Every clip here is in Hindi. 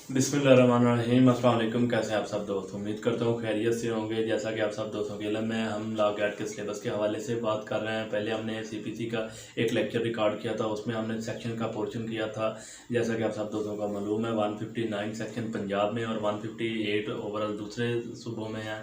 बिस्मिल्लाहिर्रहमानिर्रहीम। अस्सलाम वालेकुम। कैसे हैं आप सब दोस्त? उम्मीद करता हूँ खैरियत से होंगे। जैसा कि आप सब दोस्तों के इल्म में हम लॉ गैट के सिलेबस के हवाले से बात कर रहे हैं। पहले हमने सीपीसी का एक लेक्चर रिकॉर्ड किया था, उसमें हमने सेक्शन का पोर्शन किया था। जैसा कि आप सब दोस्तों का मालूम है 159 सेक्शन पंजाब में और 158 ओवरऑल दूसरे सूबों में है।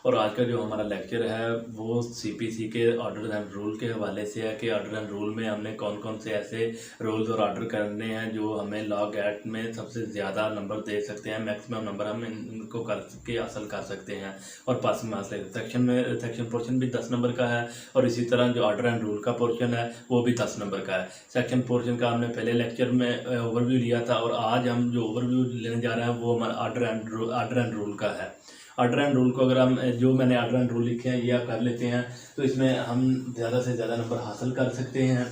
और आज का जो हमारा लेक्चर है वो सीपीसी के ऑर्डर एंड रूल के हवाले से है कि ऑर्डर एंड रूल में हमने कौन कौन से ऐसे रूल्स और ऑर्डर करने हैं जो हमें लॉ गैट में सबसे ज़्यादा नंबर दे सकते हैं, मैक्सिमम नंबर हम इनको करके हासिल कर सकते हैं और पासिंग मार्क्स ले। सेक्शन पोर्शन भी 10 नंबर का है और इसी तरह जो ऑर्डर एंड रूल का पोर्शन है वो भी 10 नंबर का है। सेक्शन पोर्शन का हमने पहले लेक्चर में ओवरव्यू लिया था और आज हम जो ओवरव्यू लेने जा रहे हैं वो हमारा ऑर्डर एंड रूल का है। ऑर्डर एंड रूल को अगर हम जो मैंने ऑर्डर एंड रूल लिखे हैं ये आप कर लेते हैं तो इसमें हम ज़्यादा से ज़्यादा नंबर हासिल कर सकते हैं।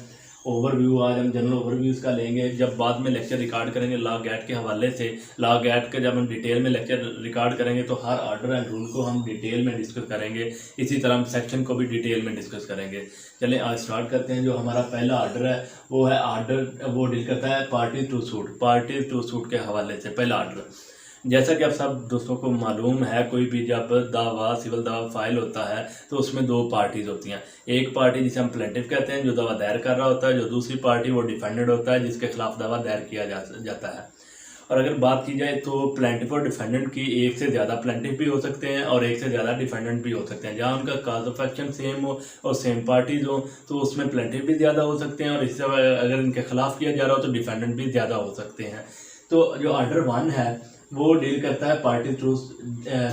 ओवरव्यू आज हम जनरल ओवरव्यू इसका लेंगे, जब बाद में लेक्चर रिकॉर्ड करेंगे लॉ गैट के हवाले से। लॉ गैट का जब हम डिटेल में लेक्चर रिकॉर्ड करेंगे तो हर ऑर्डर एंड रूल को हम डिटेल में डिस्कस करेंगे। इसी तरह हम सेक्शन को भी डिटेल में डिस्कस करेंगे। चलें आज स्टार्ट करते हैं। जो हमारा पहला ऑर्डर है वो है ऑर्डर, वो डील करता है पार्टी टू सूट के हवाले से। पहला ऑर्डर, जैसा कि आप सब दोस्तों को मालूम है, कोई भी जब दावा सिविल दावा फाइल होता है तो उसमें दो पार्टीज होती हैं। एक पार्टी जिसे हम प्लेंटिफ कहते हैं जो दावा दायर कर रहा होता है, जो दूसरी पार्टी वो डिफेंडेंट होता है जिसके खिलाफ दावा दायर किया जाता है। और अगर बात की जाए तो प्लेंटिफ और डिफेंडेंट की एक से ज़्यादा प्लेंटिफ भी हो सकते हैं और एक से ज़्यादा डिफेंडेंट भी हो सकते हैं। जहाँ उनका काज ऑफ एक्शन सेम हो और सेम पार्टीज हो तो उसमें प्लेंटिफ भी ज़्यादा हो सकते हैं और इससे अगर इनके खिलाफ किया जा रहा हो तो डिफेंडेंट भी ज़्यादा हो सकते हैं। तो जो ऑर्डर 1 है वो डील करता है पार्टी टू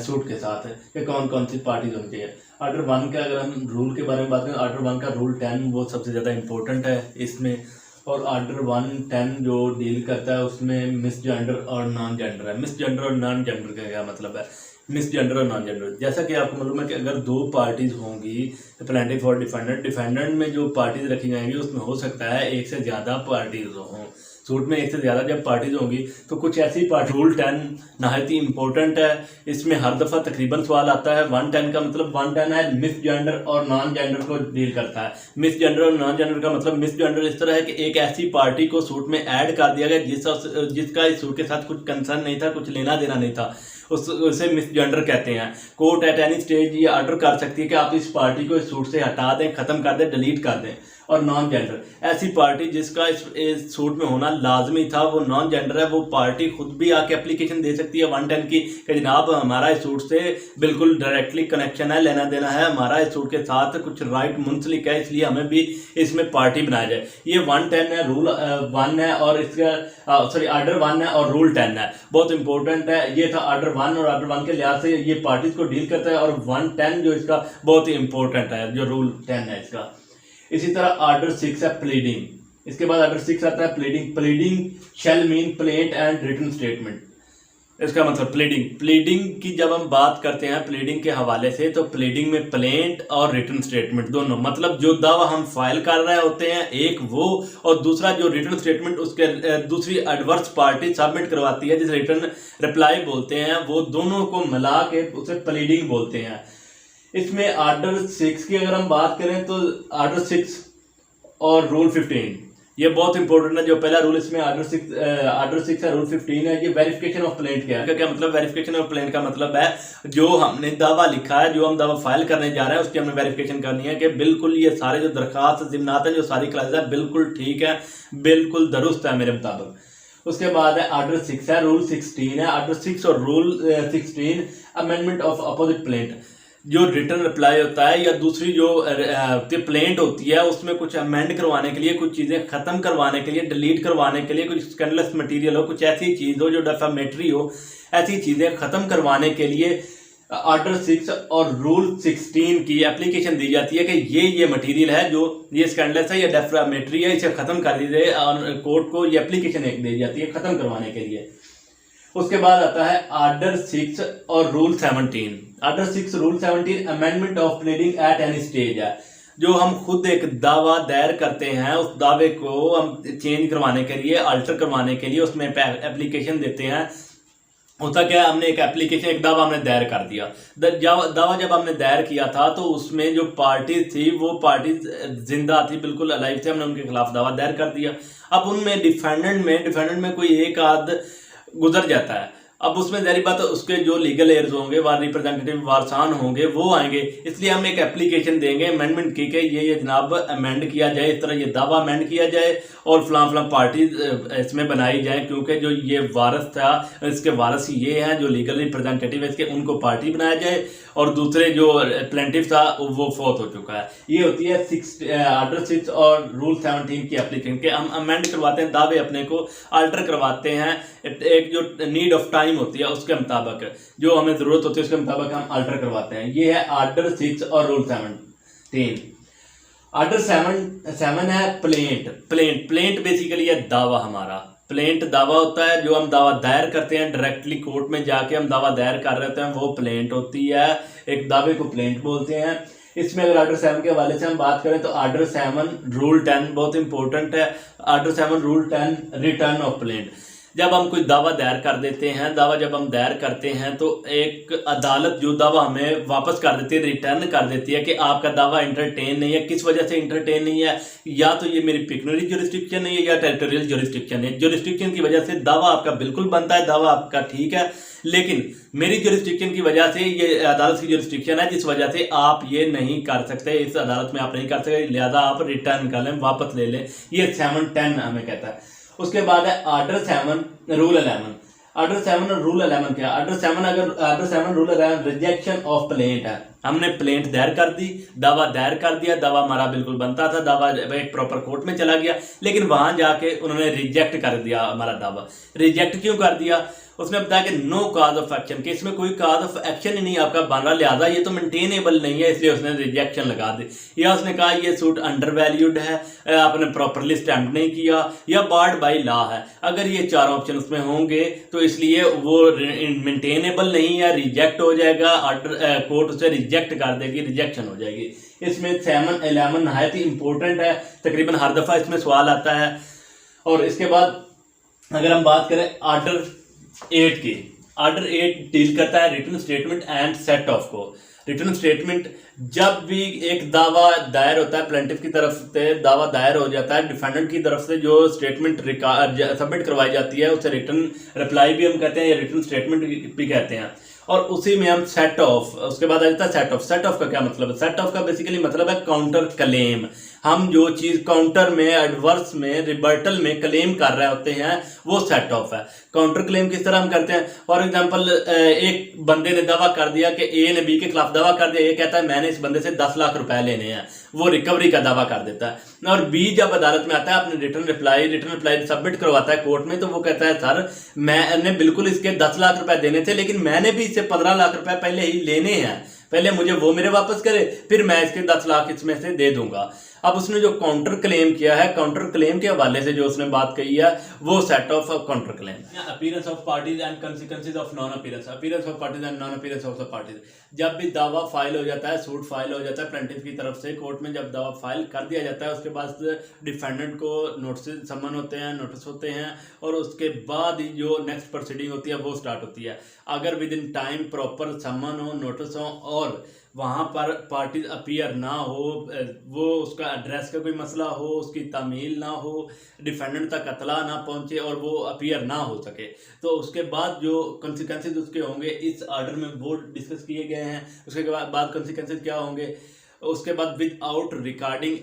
सूट के साथ कि कौन कौन सी पार्टीज होती है। ऑर्डर 1 का अगर हम रूल के बारे में बात करें, ऑर्डर 1 का रूल 10 वो सबसे ज़्यादा इम्पोर्टेंट है इसमें। और ऑर्डर 110 जो डील करता है उसमें मिसजेंडर और नॉन जेंडर है। मिसजेंडर और नॉन जेंडर का क्या मतलब है? मिसजेंडर और नॉन जेंडर, जैसा कि आपको मालूम है कि अगर दो पार्टीज होंगी प्लेंटिफ और डिफेंडेंट में जो पार्टीज रखी जाएंगी उसमें हो सकता है एक से ज़्यादा पार्टीज हों। सूट में एक से ज़्यादा जब पार्टीज होंगी तो कुछ ऐसी पार्टी, रूल 10 नहायत ही इंपॉर्टेंट है। इसमें हर दफ़ा तकरीबन सवाल आता है। 110 का मतलब 110 है मिस जेंडर और नॉन जेंडर को डील करता है। मिस जेंडर और नॉन जेंडर का मतलब, मिस जेंडर इस तरह है कि एक ऐसी पार्टी को सूट में ऐड कर दिया गया जिसका इस सूट के साथ कुछ कंसर्न नहीं था, कुछ लेना देना नहीं था, उसे मिस जेंडर कहते हैं। कोर्ट एट एनी स्टेज ये ऑर्डर कर सकती है कि आप इस पार्टी को इस सूट से हटा दें, ख़त्म कर दें, डिलीट कर दें। और नॉन जेंडर, ऐसी पार्टी जिसका इस सूट में होना लाजमी था वो नॉन जेंडर है। वो पार्टी खुद भी आके एप्लीकेशन दे सकती है 110 की कि जनाब हमारा इस सूट से बिल्कुल डायरेक्टली कनेक्शन है, लेना देना है, हमारा इस सूट के साथ कुछ राइट मुंसलिक है, इसलिए हमें भी इसमें पार्टी बनाया जाए। ये 110 है, रूल 1 है और इसका ऑर्डर 1 है और रूल 10 है। बहुत इंपॉर्टेंट है। ये था ऑर्डर 1 और ऑर्डर 1 के लिहाज से ये पार्टीज को डील करता है। और 110 जो इसका बहुत ही इंपॉर्टेंट है, जो रूल 10 है इसका। इसी तरह ऑर्डर 6 है प्लीडिंग। इसके बाद ऑर्डर 6 आता है pleading. Pleading shall mean plaint and written statement. इसका मतलब प्लीडिंग की जब हम बात करते हैं प्लीडिंग के हवाले से तो प्लीडिंग में प्लेंट और रिटन स्टेटमेंट दोनों, मतलब जो दावा हम फाइल कर रहे होते हैं एक वो, और दूसरा जो रिटन स्टेटमेंट उसके दूसरी एडवर्स पार्टी सबमिट करवाती है जिसे रिटन रिप्लाई बोलते हैं, वो दोनों को मिला के उसे प्लीडिंग बोलते हैं। इसमें ऑर्डर 6 की अगर हम बात करें तो ऑर्डर 6 और रूल 15 ये बहुत इंपॉर्टेंट है। जो पहला रूल इसमें ऑर्डर 6 है, रूल 15 है। ये वेरिफिकेशन ऑफ प्लेंट क्या मतलब? वेरिफिकेशन ऑफ प्लेंट का मतलब है जो हमने दावा लिखा है, जो हम दावा फाइल करने जा रहे हैं उसकी हमने वेरिफिकेशन करनी है कि बिल्कुल ये सारे जो दरखास्त जिम्नात है, जो सारी क्लासेस है बिल्कुल ठीक है, बिल्कुल दुरुस्त है मेरे मुताबिक। उसके बाद है ऑर्डर 6 है, रूल 16 है। ऑर्डर 6 और rule 16 amendment of opposite plaint, जो रिटर्न रिप्लाई होता है या दूसरी जो प्लेंट होती है उसमें कुछ अमेंड करवाने के लिए, कुछ चीज़ें ख़त्म करवाने के लिए, डिलीट करवाने के लिए, कुछ स्कैंडलस मटेरियल हो, कुछ ऐसी चीज़ हो जो डेफामेटरी हो, ऐसी चीज़ें ख़त्म करवाने के लिए ऑर्डर 6 और रूल 16 की एप्लीकेशन दी जाती है कि ये मटेरियल है जो ये स्कैंडलस है या डेफामेटरी है, इसे ख़त्म कर दीजिए। और कोर्ट को ये एप्लीकेशन एक दी जाती है ख़त्म करवाने के लिए। उसके बाद आता है ऑर्डर 6 और rule 17। Order 6 rule 17 amendment of pleading at any stage है। जो हम खुद एक दावा दायर करते हैं उस दावे को हम चेंज करवाने के लिए, अल्टर करवाने के लिए उसमें एप्लीकेशन देते हैं। होता क्या है, हमने एक एप्लीकेशन, एक दावा हमने दायर कर दिया। दावा जब हमने दायर किया था तो उसमें जो पार्टी थी वो पार्टी जिंदा थी, बिल्कुल अलाइव थे, हमने उनके खिलाफ दावा दायर कर दिया। अब उनमें डिफेंडेंट में कोई एक आध गुजर जाता है। अब उसमें ज़ाहिर बात है उसके जो लीगल एयर्स होंगे, वार रिप्रेजेंटेटिव वारसान होंगे, वो आएंगे। इसलिए हम एक एप्लीकेशन देंगे अमेंडमेंट की कि ये जनाब अमेंड किया जाए, इस तरह ये दावा अमेंड किया जाए और फलां पार्टी इसमें बनाई जाए, क्योंकि जो ये वारस था इसके वारस ये हैं जो लीगल रिप्रेजेंटेटिव है इसके, उनको पार्टी बनाया जाए और दूसरे जो प्लेंटिफ था वो फौत हो चुका है। ये होती है आर्डर 6 और रूल 17 की एप्लीकेशन के हम अमेंड करवाते हैं, दावे अपने को अल्टर करवाते हैं, एक जो नीड ऑफ टाइम होती है उसके मुताबिक, जो हमें जरूरत होती है उसके मुताबिक हम अल्टर करवाते हैं। ये है आर्डर 6 और रूल 17। आर्डर 7 है प्लेंट बेसिकली है दावा। हमारा प्लेंट दावा होता है, जो हम दावा दायर करते हैं डायरेक्टली कोर्ट में जाके हम दावा दायर कर रहे हैं, वो प्लेंट होती है। एक दावे को प्लेंट बोलते हैं। इसमें अगर आर्डर 7 के हवाले से हम बात करें तो आर्डर 7 रूल 10 बहुत इंपॉर्टेंट है। Order 7 rule 10 return of plaint. जब हम कोई दावा दायर कर देते हैं, दावा जब हम दायर करते हैं तो एक अदालत जो दावा हमें वापस कर देती है, रिटर्न कर देती है कि आपका दावा इंटरटेन नहीं है। किस वजह से इंटरटेन नहीं है? या तो ये मेरी पिक्यूनरी ज्यूरिसडिक्शन है या टेरिटोरियल ज्यूरिसडिक्शन है। ज्यूरिसडिक्शन की वजह से दावा आपका बिल्कुल बनता है, दावा आपका ठीक है, लेकिन मेरी ज्यूरिसडिक्शन की वजह से, ये अदालत की ज्यूरिसडिक्शन है जिस वजह से आप ये नहीं कर सकते, इस अदालत में आप नहीं कर सकते, लिहाजा आप रिटर्न कर लें, वापस ले लें। ये 7-10 हमें कहता है। उसके बाद है आर्डर 7 रूल 11। आर्डर 7 और रूल 11 क्या? Order 7 rule 11 rejection of plaint है। हमने प्लेंट दायर कर दी, दावा दायर कर दिया, दावा हमारा बिल्कुल बनता था, दावा एक प्रॉपर कोर्ट में चला गया, लेकिन वहां जाके उन्होंने रिजेक्ट कर दिया हमारा दावा। रिजेक्ट क्यों कर दिया? उसने बताया कि नो काज ऑफ एक्शन, कि इसमें कोई काज ऑफ एक्शन ही नहीं आपका बन रहा, लिहाजा ये तो मेंटेनेबल नहीं है, इसलिए उसने रिजेक्शन लगा दी। या उसने कहा ये सूट अंडर वैल्यूड है, आपने प्रॉपरली स्टैम्प नहीं किया, या बार्ड बाई लॉ है। अगर ये चारों ऑप्शन उसमें होंगे तो इसलिए वो मेंटेनेबल नहीं है, रिजेक्ट हो जाएगा, ऑर्डर कोर्ट उसे रिजेक्ट कर देगी, रिजेक्शन हो जाएगी। इसमें 7-11 नहायत ही इंपॉर्टेंट है, तकरीबन हर दफ़ा इसमें सवाल आता है। और इसके बाद अगर हम बात करें आर्डर 8 की, आर्डर 8 डील करता है written statement and set off को। रिटन स्टेटमेंट, जब भी एक दावा दायर होता है, प्लेंटिफ की तरफ से दावा दायर हो जाता है, डिफेंडेंट की तरफ से जो स्टेटमेंट सबमिट करवाई जाती है उसे रिटन रिप्लाई भी हम कहते हैं या रिटन स्टेटमेंट भी कहते हैं। और उसी में हम सेट ऑफ, उसके बाद आ जाता है सेट ऑफ। सेट ऑफ का क्या मतलब है? सेट ऑफ का बेसिकली मतलब है काउंटर क्लेम। हम जो चीज काउंटर में, एडवर्स में, रिबर्टल में क्लेम कर रहे होते हैं वो सेट ऑफ है। काउंटर क्लेम किस तरह हम करते हैं? फॉर एग्जांपल एक बंदे ने दावा कर दिया कि ए ने बी के खिलाफ दावा कर दिया, ये कहता है मैंने इस बंदे से 10 लाख रुपए लेने हैं, वो रिकवरी का दावा कर देता है। और बी जब अदालत में आता है, अपने रिटर्न रिप्लाई सबमिट करवाता है कोर्ट में, तो वो कहता है सर मैंने बिल्कुल इसके 10 लाख रुपए देने थे, लेकिन मैंने भी इससे 15 लाख रुपए पहले ही लेने हैं, पहले मुझे वो मेरे वापस करे, फिर मैं इसके 10 लाख इसमें से दे दूंगा। अब उसने जो काउंटर क्लेम किया है, काउंटर क्लेम के हवाले से जो उसने बात कही है वो set of counter claim. Appearance of parties and consequences of non appearance. Appearance of parties and non appearance of the parties, जब भी दावा फाइल हो जाता है, सूट फाइल हो जाता है प्लेंटिफ की तरफ से कोर्ट में, जब दावा फाइल कर दिया जाता है उसके बाद डिफेंडेंट को नोटिस समन होते हैं, नोटिस होते हैं, और उसके बाद जो नेक्स्ट प्रोसीडिंग होती है वो स्टार्ट होती है। अगर विद इन टाइम प्रॉपर समन हो, नोटिस हो और वहाँ पर पार्टीज अपीयर ना हो, वो उसका एड्रेस का कोई मसला हो, उसकी तामील ना हो, डिफेंडेंट तक अतला ना पहुँचे और वो अपीयर ना हो सके, तो उसके बाद जो कॉन्सिक्वेंसेज उसके होंगे इस ऑर्डर में वो डिस्कस किए गए हैं। उसके बाद कॉन्सिक्वेंसेज क्या होंगे? उसके बाद विद आउट रिकॉर्डिंग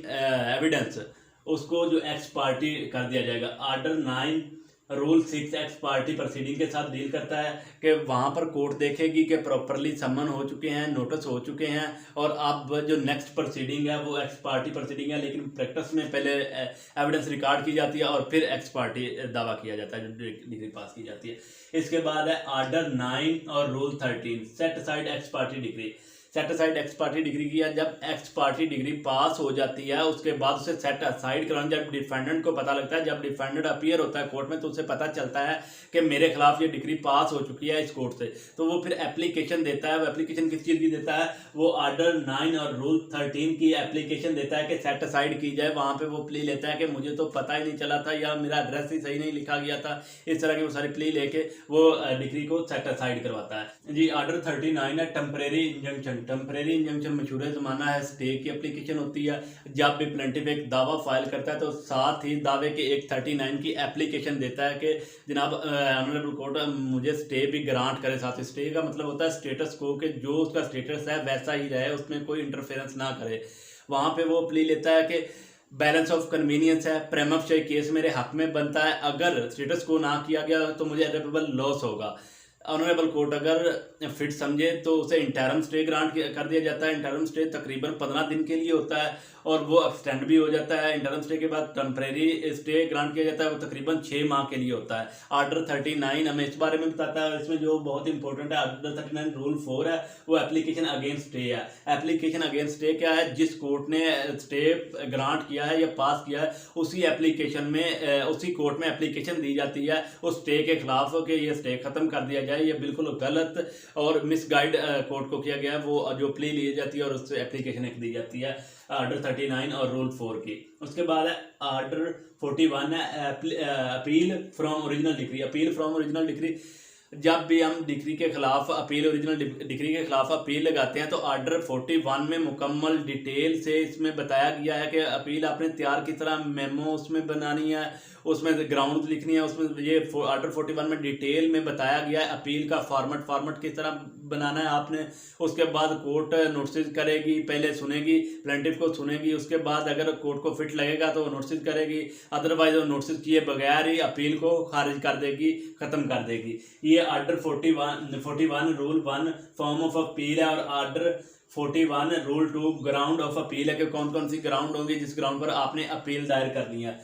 एविडेंस उसको जो एक्स पार्टी कर दिया जाएगा। Order 9 rule 6 x party proceeding के साथ डील करता है कि वहाँ पर कोर्ट देखेगी कि प्रॉपरली समन हो चुके हैं, नोटिस हो चुके हैं, और अब जो नेक्स्ट प्रोसीडिंग है वो एक्स पार्टी प्रोसीडिंग है, लेकिन प्रैक्टिस में पहले एविडेंस रिकॉर्ड की जाती है और फिर एक्स पार्टी दावा किया जाता है, जो डिग्री पास की जाती है। इसके बाद है आर्डर 9 और rule 13 set aside x party degree. Set aside x party degree किया, जब एक्स पार्टी डिग्री पास हो जाती है उसके बाद उसे सेट असाइड कराना, जब डिफेंडेंट को पता लगता है, जब डिफेंडेंट अपीयर होता है कोर्ट में तो उसे पता चलता है कि मेरे खिलाफ ये डिग्री पास हो चुकी है इस कोर्ट से, तो वो फिर एप्लीकेशन देता है। वो एप्लीकेशन किस चीज़ की देता है? वो आर्डर 9 और रूल 13 की एप्लीकेशन देता है कि सेट असाइड की जाए। वहाँ पर वो प्ली लेता है कि मुझे तो पता ही नहीं चला था या मेरा एड्रेस ही सही नहीं लिखा गया था, इस तरह की वो सारी प्ली लेके वो डिग्री को सेट असाइड करवाता है जी। आर्डर 39 है टेम्परेरी इंजंक्शन टेम्परेरी इंजंक्शन मशहूर ज़माना है, स्टे की एप्लीकेशन होती है। जब भी प्लेंटिफ एक दावा फाइल करता है तो साथ ही दावे के 139 की एप्लीकेशन देता है कि जनाब ऑनरेबल कोर्ट मुझे स्टे भी ग्रांट करे। साथ ही स्टे का मतलब होता है स्टेटस को, कि जो उसका स्टेटस है वैसा ही रहे, उसमें कोई इंटरफेरेंस ना करे। वहाँ पे वो प्ली लेता है कि बैलेंस ऑफ कन्वीनियंस है, प्रेमा फेशी केस मेरे हक में बनता है, अगर स्टेटस को ना किया गया तो मुझे इररिपरेबल लॉस होगा। ऑनरेबल कोर्ट अगर फिट समझे तो उसे इंटरम स्टे ग्रांट कर दिया जाता है। इंटरम स्टे तकरीबन 15 दिन के लिए होता है और वो एक्सटेंड भी हो जाता है। इंटरम स्टे के बाद टेम्परेरी स्टे ग्रांट किया जाता है, वो तकरीबन 6 माह के लिए होता है। आर्डर 39 हमें इस बारे में बताता है, इसमें जो बहुत इंपॉर्टेंट है आर्डर 39 रूल 4 है, वो एप्लीकेशन अगेंस्ट स्टे है। एप्लीकेशन अगेंस्ट स्टे क्या है? जिस कोर्ट ने स्टे ग्रांट किया है या पास किया है उसी एप्लीकेशन में उसी कोर्ट में एप्लीकेशन दी जाती है उस स्टे के खिलाफ कि ये स्टे खत्म कर दिया जाए। ये बिल्कुल गलत और मिसगाइड कोर्ट को किया गया है। वो जो प्ली ली जाती है और उससे एप्लीकेशन एक दी जाती है आर्डर 39 और रूल 4 की। उसके बाद है आर्डर 41 है appeal from original decree. Appeal from original decree, जब भी हम डिक्री के खिलाफ अपील ओरिजिनल डिक्री के खिलाफ अपील लगाते हैं तो आर्डर 41 में मुकम्मल डिटेल से इसमें बताया गया है कि अपील आपने तैयार किस तरह मेमो उसमें बनानी है, उसमें ग्राउंड लिखनी है। उसमें ये आर्डर 41 में डिटेल में बताया गया है अपील का फॉर्मेट किस तरह बनाना है आपने। उसके बाद कोर्ट नोटिस करेगी, पहले सुनेगी, प्लेंटिफ को सुनेगी, उसके बाद अगर कोर्ट को फिट लगेगा तो वो नोटिस करेगी, अदरवाइज वो नोटिस किए बगैर ही अपील को खारिज कर देगी, ख़त्म कर देगी। ये order 41 rule 1 form of appeal है और order 41 rule 2 ground of appeal है कि कौन कौन सी ग्राउंड होंगी जिस ग्राउंड पर आपने अपील दायर करनी है।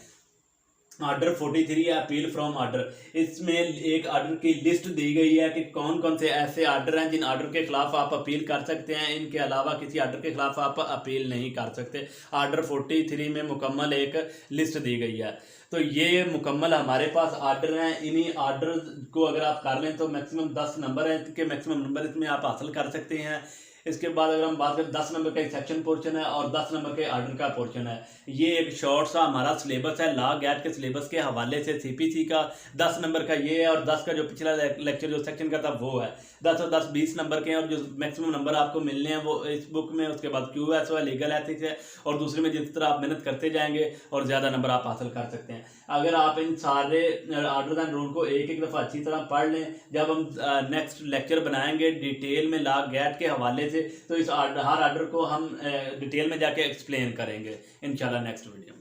आर्डर 43 है अपील फ्रॉम आर्डर। इसमें एक आर्डर की लिस्ट दी गई है कि कौन कौन से ऐसे आर्डर हैं जिन आर्डर के खिलाफ आप अपील कर सकते हैं, इनके अलावा किसी आर्डर के खिलाफ आप अपील नहीं कर सकते। आर्डर 43 में मुकम्मल एक लिस्ट दी गई है। तो ये मुकम्मल हमारे पास आर्डर हैं। इन्हीं आर्डर को अगर आप कर लें तो मैक्सिमम 10 नंबर हैं कि मैक्सिमम नंबर इसमें आप हासिल कर सकते हैं। इसके बाद अगर हम बात करें 10 नंबर का एक सेक्शन पोर्शन है और 10 नंबर के आर्डर का पोर्शन है। ये एक शॉर्ट सा हमारा सिलेबस है लॉ गैट के सिलेबस के हवाले से। सीपीसी का 10 नंबर का ये है और 10 का जो पिछला लेक्चर जो सेक्शन का था वो है। 10 और 10 20 नंबर के हैं और जो मैक्सिमम नंबर आपको मिलने हैं वो इस बुक में। उसके बाद QS है, लीगल एथिक्स है और दूसरे में जिस तरह आप मेहनत करते जाएंगे और ज़्यादा नंबर आप हासिल कर सकते हैं। अगर आप इन सारे आर्डर एंड रूल को एक एक दफ़ा अच्छी तरह पढ़ लें, जब हम नेक्स्ट लेक्चर बनाएंगे डिटेल में लॉ गैट के हवाले से तो इस हर आर्डर को हम डिटेल में जाके एक्सप्लेन करेंगे इंशाल्लाह नेक्स्ट वीडियो में।